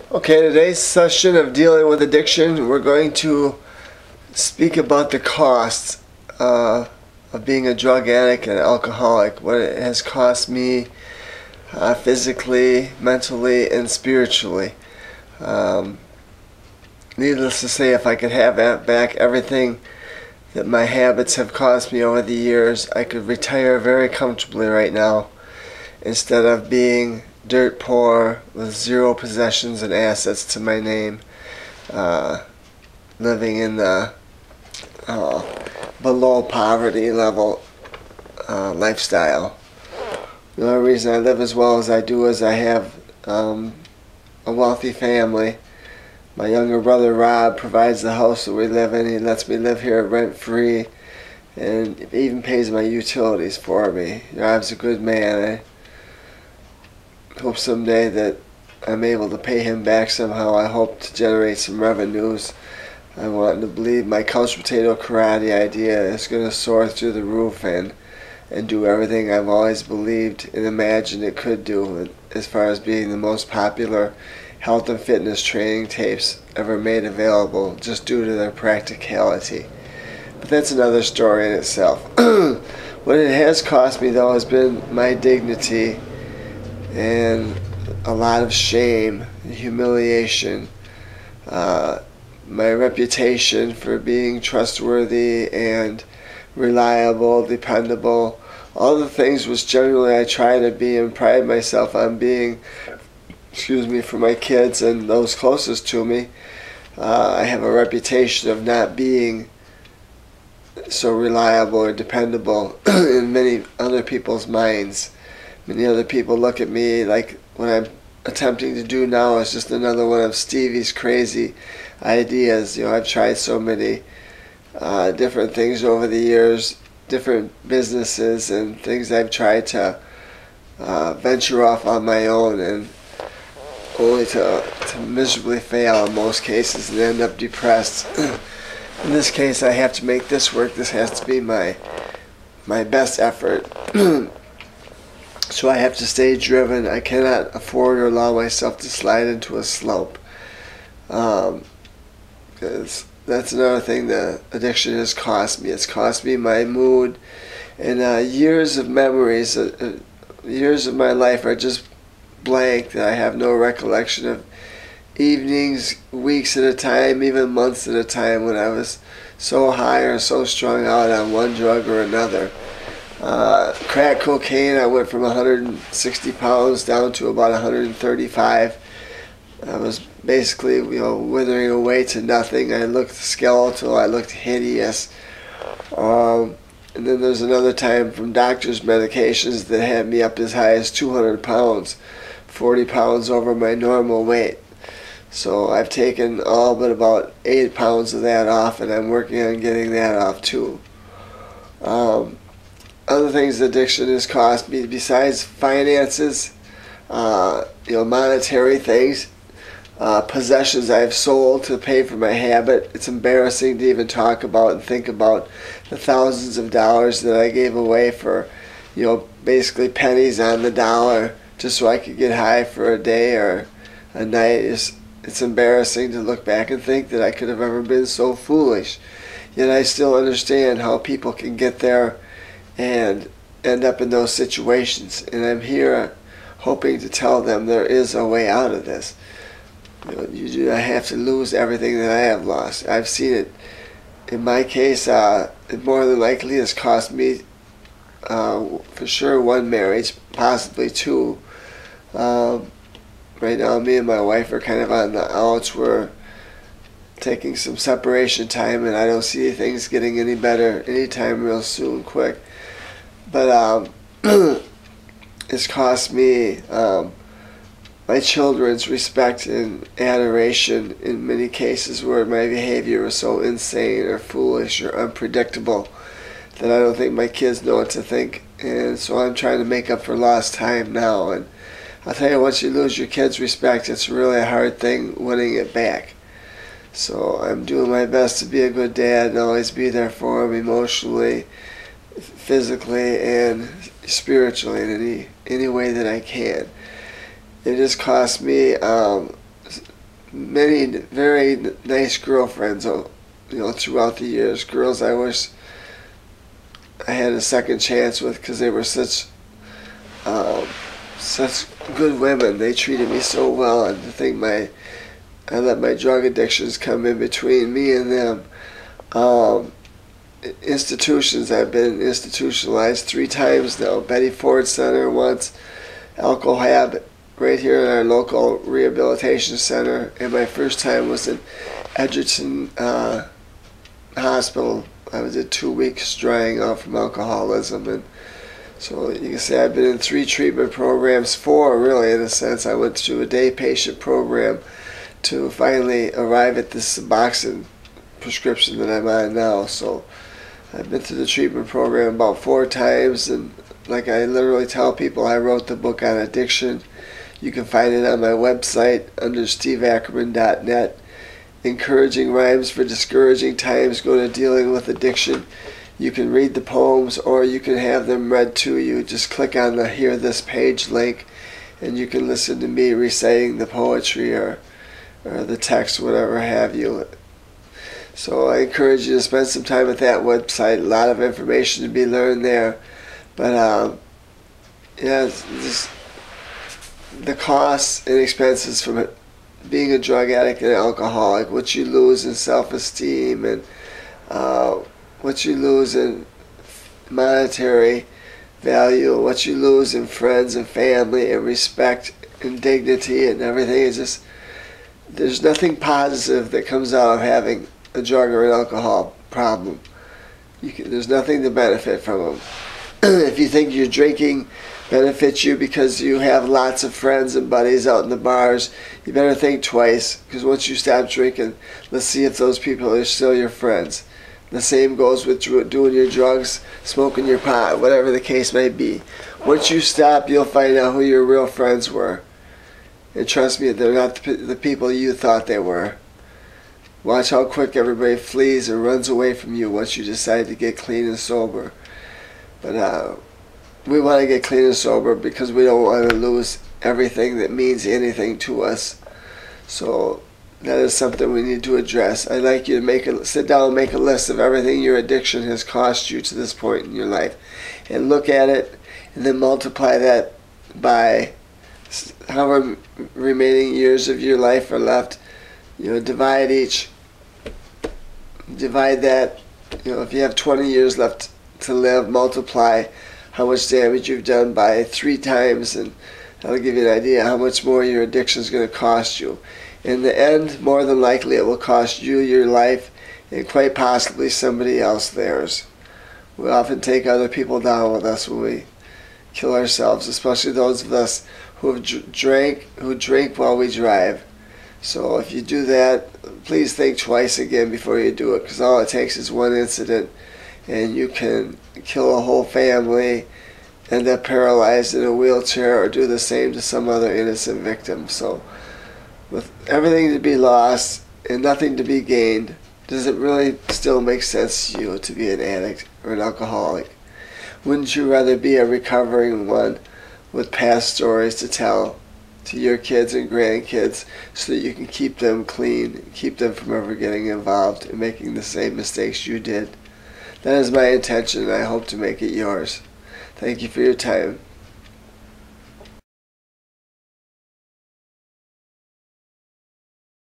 Okay, today's session of dealing with addiction, we're going to speak about the costs of being a drug addict and alcoholic, what it has cost me physically, mentally, and spiritually. Needless to say, if I could have back everything that my habits have cost me over the years, I could retire very comfortably right now instead of being dirt poor with zero possessions and assets to my name, living in the below poverty level lifestyle. The only reason I live as well as I do is I have a wealthy family. My younger brother Rob provides the house that we live in. He lets me live here rent free and even pays my utilities for me. Rob's a good man. I hope someday that I'm able to pay him back somehow. I hope to generate some revenues. I want to believe my couch potato karate idea is going to soar through the roof and do everything I've always believed and imagined it could do, as far as being the most popular health and fitness training tapes ever made available, just due to their practicality. But that's another story in itself. What it has cost me, though, has been my dignity and a lot of shame, humiliation, my reputation for being trustworthy and reliable, dependable, all the things which generally I try to be and pride myself on being, for my kids and those closest to me. I have a reputation of not being so reliable or dependable in many other people's minds. Many other people look at me like what I'm attempting to do now is just another one of Stevie's crazy ideas. I've tried so many different things over the years, different businesses and things I've tried to venture off on my own, and only to miserably fail in most cases and end up depressed. In this case, I have to make this work. This has to be my best effort. So I have to stay driven. I cannot afford or allow myself to slide into a slope. Because that's another thing that addiction has cost me. It's cost me my mood, and years of memories, years of my life are just blank, that I have no recollection of evenings, weeks at a time, even months at a time when I was so high or so strung out on one drug or another. Crack cocaine, I went from 160 pounds down to about 135. I was basically, withering away to nothing. I looked skeletal. I looked hideous. And then there's another time from doctor's medications that had me up as high as 200 pounds, 40 pounds over my normal weight. So I've taken all but about 8 pounds of that off, and I'm working on getting that off too. Other things addiction has cost me besides finances, monetary things, possessions I've sold to pay for my habit. It's embarrassing to even talk about and think about the thousands of dollars that I gave away for, basically pennies on the dollar just so I could get high for a day or a night. It's embarrassing to look back and think that I could have ever been so foolish. Yet I still understand how people can get there and end up in those situations. And I'm here hoping to tell them there is a way out of this. You do not have to lose everything that I have lost. I've seen it. In my case, it more than likely has cost me, for sure, one marriage, possibly two. Right now, me and my wife are kind of on the outs. We're taking some separation time, and I don't see things getting any better anytime real soon, quick. But it's cost me my children's respect and adoration in many cases where my behavior was so insane or foolish or unpredictable that I don't think my kids know what to think. And so I'm trying to make up for lost time now. And I'll tell you, once you lose your kids' respect, it's really a hard thing winning it back. So I'm doing my best to be a good dad and always be there for them emotionally, physically, and spiritually in any way that I can. It has cost me many very nice girlfriends, throughout the years. Girls I wish I had a second chance with because they were such good women. They treated me so well, and to think I let my drug addictions come in between me and them. Institutions, I've been institutionalized 3 times now. Betty Ford Center once, Alcohab right here in our local rehabilitation center, and my first time was in Edgerton Hospital. I was at 2 weeks drying out from alcoholism, and so you can say I've been in 3 treatment programs, 4 really in a sense. I went through a day patient program to finally arrive at this Suboxone prescription that I'm on now. So I've been through the treatment program about 4 times, and like I literally tell people, I wrote the book on addiction. You can find it on my website under steveackerman.net. Encouraging Rhymes for Discouraging Times. Go to Dealing with Addiction. You can read the poems or you can have them read to you. Just click on the Hear This Page link and you can listen to me reciting the poetry or the text, whatever have you. So I encourage you to spend some time at that website. A lot of information to be learned there. But just the costs and expenses from being a drug addict and alcoholic, what you lose in self-esteem and what you lose in monetary value, what you lose in friends and family and respect and dignity and everything. Is just, there's nothing positive that comes out of having a drug or an alcohol problem. There's nothing to benefit from them. If you think your drinking benefits you because you have lots of friends and buddies out in the bars, you better think twice, because once you stop drinking, let's see if those people are still your friends. The same goes with doing your drugs, smoking your pot, whatever the case may be. Once you stop, you'll find out who your real friends were. And trust me, they're not the people you thought they were. Watch how quick everybody flees or runs away from you once you decide to get clean and sober. But we want to get clean and sober because we don't want to lose everything that means anything to us. So that is something we need to address. I'd like you to sit down and make a list of everything your addiction has cost you to this point in your life, and look at it, and then multiply that by however remaining years of your life are left. Divide that. If you have 20 years left to live, multiply how much damage you've done by 3 times, and that'll give you an idea how much more your addiction is going to cost you. In the end, more than likely, it will cost you your life and quite possibly somebody else theirs. We often take other people down with us when we kill ourselves, especially those of us who drink while we drive. So if you do that, please think twice again before you do it, because all it takes is one incident and you can kill a whole family, end up paralyzed in a wheelchair, or do the same to some other innocent victim. So with everything to be lost and nothing to be gained, does it really still make sense to you to be an addict or an alcoholic? Wouldn't you rather be a recovering one with past stories to tell to your kids and grandkids so that you can keep them clean, keep them from ever getting involved and making the same mistakes you did? That is my intention, and I hope to make it yours. Thank you for your time.